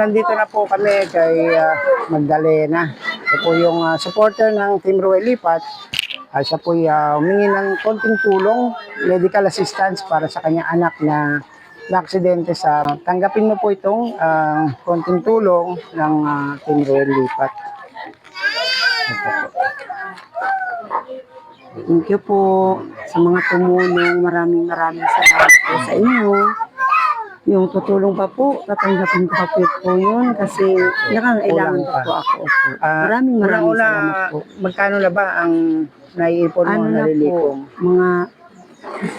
nandito na po kami kay Magdalena. Ito po yung supporter ng Team Ruel Lipat. Siya po humingi ng konting tulong, medical assistance para sa kanyang anak na na-aksidente sa tanggapin mo po itong konting tulong ng Team Ruel Lipat. Thank you po sa mga tumulong. Maraming salamat po sa inyo. Yung tutulong pa po, tatanggapin ko pa po yun kasi nakangailangan pa po ako. Maraming salamat po. Magkano na ba ang naiipon mo na lilikom? Mga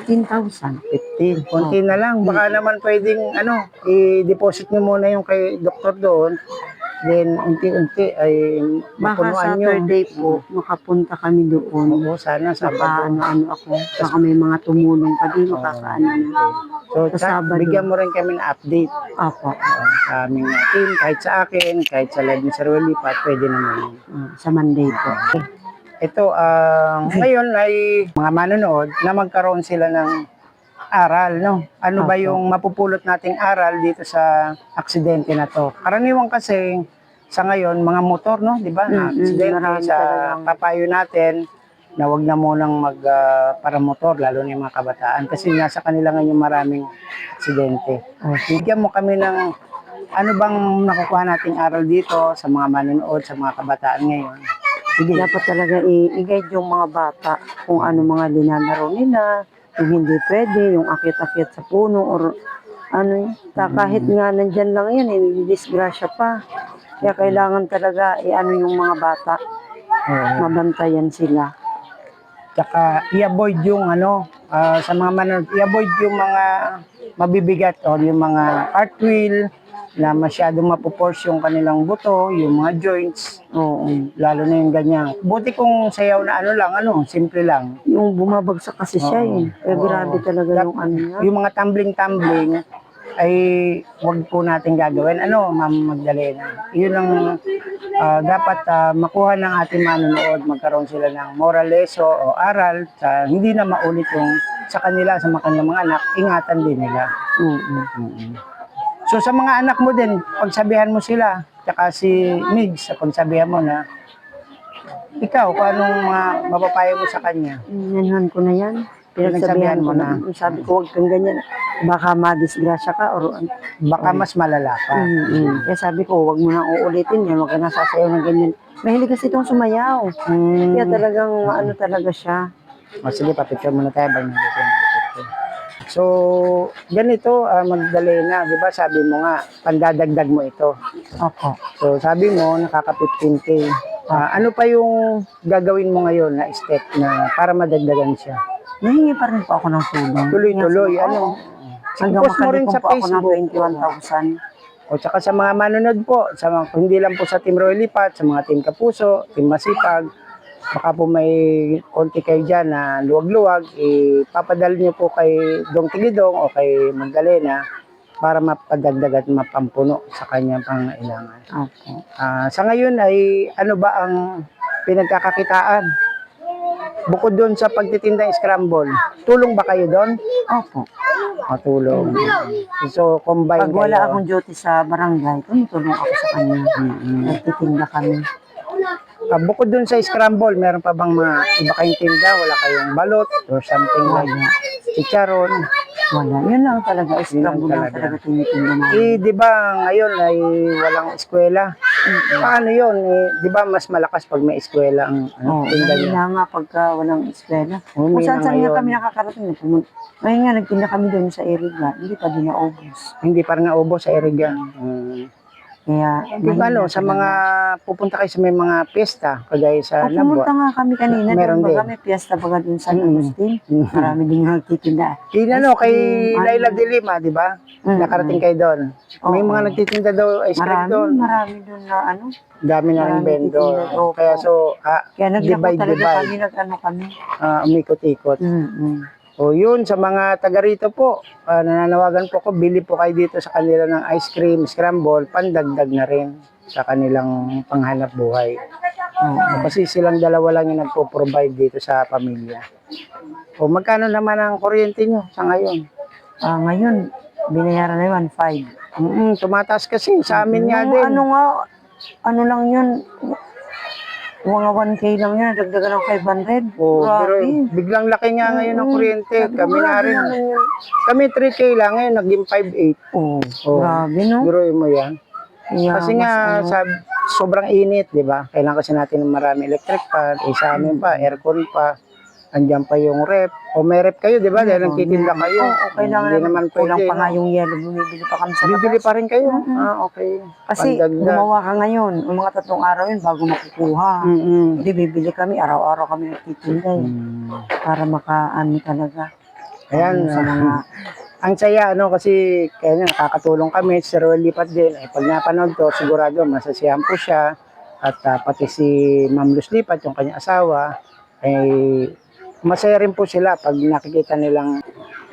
15,000. 15. Konti na lang. Baka naman pwedeng i-deposit nyo muna yung kay doktor doon. Then, unti-unti ay baka mapunuan nyo. Saturday po, makapunta kami doon. Oo, sana Sabado. Ano ako. Baka may mga tumulong pa din, makakaano na. So, bigyan mo rin kami ng update. Apo. Sa aming team, kahit sa akin, kahit sa Live ni Sir Ruel Lipat, pwede naman. Sa Monday po. Ito, ngayon ay mga manonood na magkaroon sila ng aral, no? Ano ba yung mapupulot nating aral dito sa aksidente na to? Karaniwan kasi sa ngayon, mga motor, no? Di ba? Aksidente sa papayo natin na wag na munang paramotor, lalo na yung mga kabataan. Kasi nasa kanila ngayon maraming aksidente. Bigyan mo kami ng ano bang nakukuha nating aral dito sa mga manonood, sa mga kabataan ngayon. Sige. Dapat talaga i-guide yung mga bata kung ano mga linalaro nila, yung hindi pwede, yung akit-akit sa puno or ano, kahit nga nandyan lang yan, disgrasya pa. Kaya kailangan talaga yung mga bata, mabantayan sila. Tsaka i-avoid yung sa mga manonood, i-avoid yung mga mabibigat o yung mga cartwheel na masyadong mapuporce yung kanilang buto, yung mga joints, lalo na yung ganyan. Buti kung sayaw na simple lang. Yung bumabagsak kasi siya grabe talaga yung niya. Yung mga tumbling-tumbling ay wag po natin gagawin. Ma'am Magdalena? Yun ang dapat makuha ng ating manonood, magkaroon sila ng moral lesson o aral sa hindi na maulit yung sa kanila, sa kanilang mga anak, ingatan din nila. So sa mga anak mo din, pagsabihan mo sila, tsaka si Migs, pagsabihan mo na ikaw, kung anong mapapayo mo sa kanya. Nanhan ko na yan. Pinagsabihan mo na. Sabi ko, huwag kang ganyan. Baka madisgrasya ka or baka mas malala pa. Kaya sabi ko, huwag mo na uulitin yan. Huwag ka na sasayaw ng ganyan. Mahilig kasi itong sumayaw. Kaya talagang talaga siya. Sige, papicture muna tayo. So, ganito, Magdalena, di ba sabi mo nga, pandadagdag mo ito. Opo. So, sabi mo, nakaka 15K. Ano pa yung gagawin mo ngayon na step na para madagdagan siya? Nahingi pa rin po ako ng tulong. Tuloy-tuloy, hanggang post mo rin sa Facebook. Ako ng 21,000. O tsaka sa mga manonood po, hindi lang po sa Team Ruel Lipat, sa mga Team Kapuso, Team Masipag, baka po may konti kayo dyan na luwag-luwag, ipapadala niyo po kay Dong Tigidong o kay Magdalena para mapadagdag at mapampuno sa kanyang pangailangan. Okay. Sa ngayon ay ano ba ang pinagkakakitaan? Bukod doon sa pagtitinda ng scramble, tulong ba kayo doon? Opo. Tulong. So, combine pag wala akong duty sa barangay, tulong ako sa kanya. Nagtitinda kami. Bukod dun sa scramble, meron pa bang mga iba kayong tinda? Wala kayong balot or something like chicharon? Wala. Yun lang talaga. Scramble lang talaga tinitinda namin. Di ba ngayon ay walang eskwela? Paano yun? Di ba mas malakas pag may eskwela ang tinda niya? Hindi nga pagka walang eskwela. Kung saan nga kami nakakarating. Ngayon nga, nagtinda kami doon sa Eriga. Hindi pa din naubos. Hindi pa rin naubos sa Eriga. Kaya, sa mga pupunta kayo sa may mga piyesta, kagaya sa Nabwa. Pumunta nga kami kanina, meron din. May piyesta baga dun sa Agustin. Marami din nagtitinda. Kay Laila de Lima, di ba? Nakarating kayo doon. May mga nagtitinda daw ice cream doon. Marami doon na dami na rin vendor. Kaya kaya nagdako talaga kami, umikot-ikot. O yun, sa mga taga rito po, nananawagan po ko, bili po kayo dito sa kanila ng ice cream, scramble, pandagdag na rin sa kanilang panghanap buhay. Kasi silang dalawa lang yung nagpo-provide dito sa pamilya. O magkano naman ang kuryente nyo sa ngayon? Ngayon, binayaran na yun, 5. Tumataas kasi sa amin nga Yung din. ano lang yun, mga 1K lang yun, dagdagan ng 500. Oh, pero Grabe. biglang laki nga ngayon ng kuryente. Sabi ko, Kami nga grabe rin. naman yun. Kami 3K lang ngayon, naging 5.8. Oh, Oh, grabe no? biruin mo yan. Kaya Kasi mas nga, sobrang init, di ba? Kailangan kasi natin ng marami electric fan. Sa amin pa, aircon pa. Andyan pa yung rep. O may rep kayo, di ba? Dahil nagtitinda kayo. Oo, kailangan Hindi naman naman kulang pwede. pa nga No? yung yelo, bumibili pa kami sa Bibili labas. pa rin kayo. Okay. Kasi Pandagdag. gumawa ka ngayon, yung mga 3 araw yun bago makukuha. Hindi, bibili kami, araw-araw kami nagtitinda para makaano talaga. Ayan. Sa mga Ang saya, kasi kaya nakakatulong kami. Si Roel Lipat din. Pag napanood to, sigurado masasiyahan po siya. At pati si Ma'am Luz Lipat, yung kanyang asawa, ay masaya rin po sila pag nakikita nilang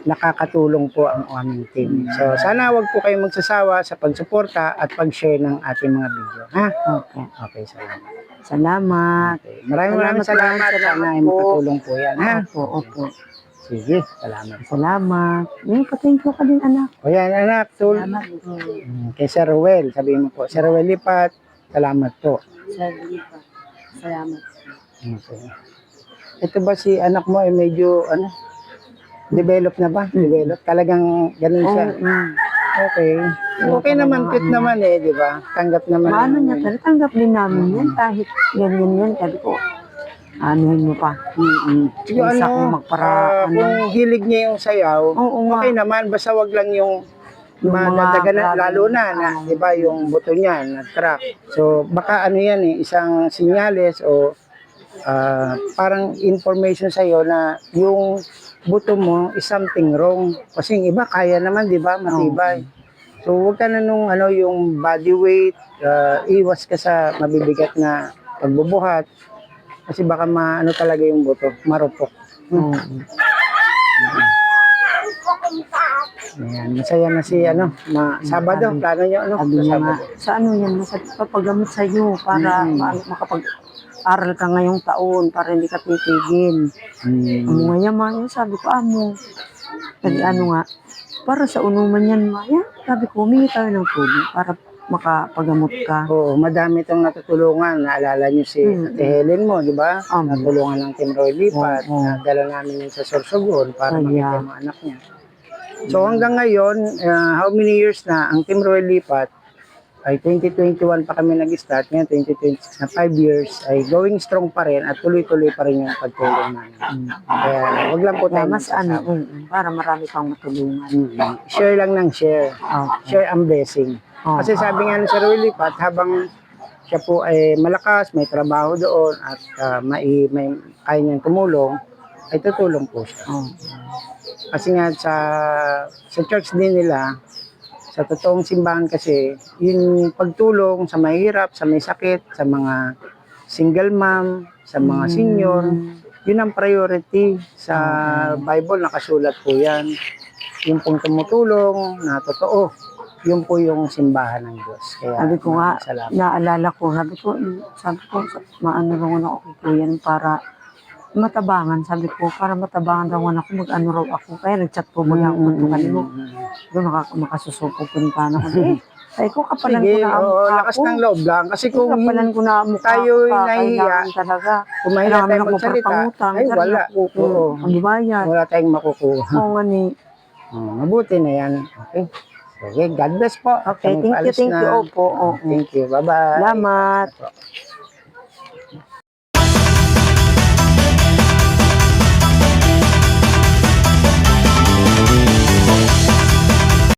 nakakatulong po ang aming team. So, sana wag po kayong magsasawa sa pagsuporta at pag-share ng ating mga video. Ha? Okay. Okay, salamat. Salamat. Okay. Maraming salamat. Sana ay po. makatulong po yan. Ha? Opo. Sige, salamat. Salamat. Thank you ka din, anak. O yan, anak, Salamat po. kay Sir Ruel, sabihin mo po, Sir Ruel Lipat, salamat po. Salamat. Okay. Ito ba si anak mo ay medyo, develop na ba? Develop? Talagang ganun siya. Okay. Okay naman, cute naman di ba? Tanggap naman. Maano niya talaga, tanggap din namin yan. Kahit ganyan yan, sabi ko, anuhin mo pa. Yung Isa kong kung hilig niya yung sayaw, Oo nga. okay naman, basta wag lang yung Yung madadagan, mga lalo na, di ba, yung buto niya, na-crack. So, baka yan isang sinyales o parang information sa'yo na yung buto mo is something wrong. Kasi yung iba, kaya naman, di ba, matibay. So, huwag ka na yung body weight, iwas ka sa mabibigat na pagbubuhat. Kasi baka talaga yung buto, marupok. Ayan, masaya na si Sabado, plano nyo Sabi niya nga, Sabado. sa yan, papagamot sa'yo para makapag-aral ka ngayong taon para hindi ka titigil. Amo nga yan, Maya, sabi ko, sabi nga, para sa unuman yan, Maya, sabi ko, humingi tayo ng tulong para makapagamot ka. Oo, madami itong natutulungan. Naalala niyo si Ate Helen mo, di ba? Natulungan ng Team Roy Lipat. Nadala namin yun sa Sorsogon para makita yung mga anak niya. So hanggang ngayon, how many years na ang Team Roy Lipat ay 2021 pa kami nag-start. Ngayon 2026 na 5 years ay going strong pa rin at tuloy-tuloy pa rin yung pagtulong namin. Kaya wag lang po tayo Mas para marami kang matulungan. Share lang ng share. Share ang blessing. Kasi sabi nga ni Sir Roy Lipat, habang siya po ay malakas, may trabaho doon at may kaya niyang tumulong, ay tutulong po siya. Kasi nga sa church din nila, sa totoong simbahan kasi, yung pagtulong sa mahirap, sa may sakit, sa mga single mom, sa mga senior, yun ang priority. Sa Bible, nakasulat po yan. Yung pong tumutulong na totoo, yun po yung simbahan ng Diyos. Kaya, Sabi ko nga, salamat. naalala ko, sabi ko, maano raw na ako po yan para matabangan. Sabi ko, para matabangan raw ako, mag-ano raw ako. Kaya nag-chat po mag ako mo. Doon makasusuko punta na ako. Sabi ko, kapalan ko na ang mukha lakas ng loob lang. Kasi kung kapalan ko na ang mukha tayo ko, nahihiya, kailangan talaga. kung mahiya tayo Kailangan magsalita, magsalita, ay wala. Ang bayad. Wala tayong makukuha. Oo nga ni. Mabuti na yan. Okay. Sige, God bless po. Okay, thank you. Opo. Thank you. Bye-bye. Salamat.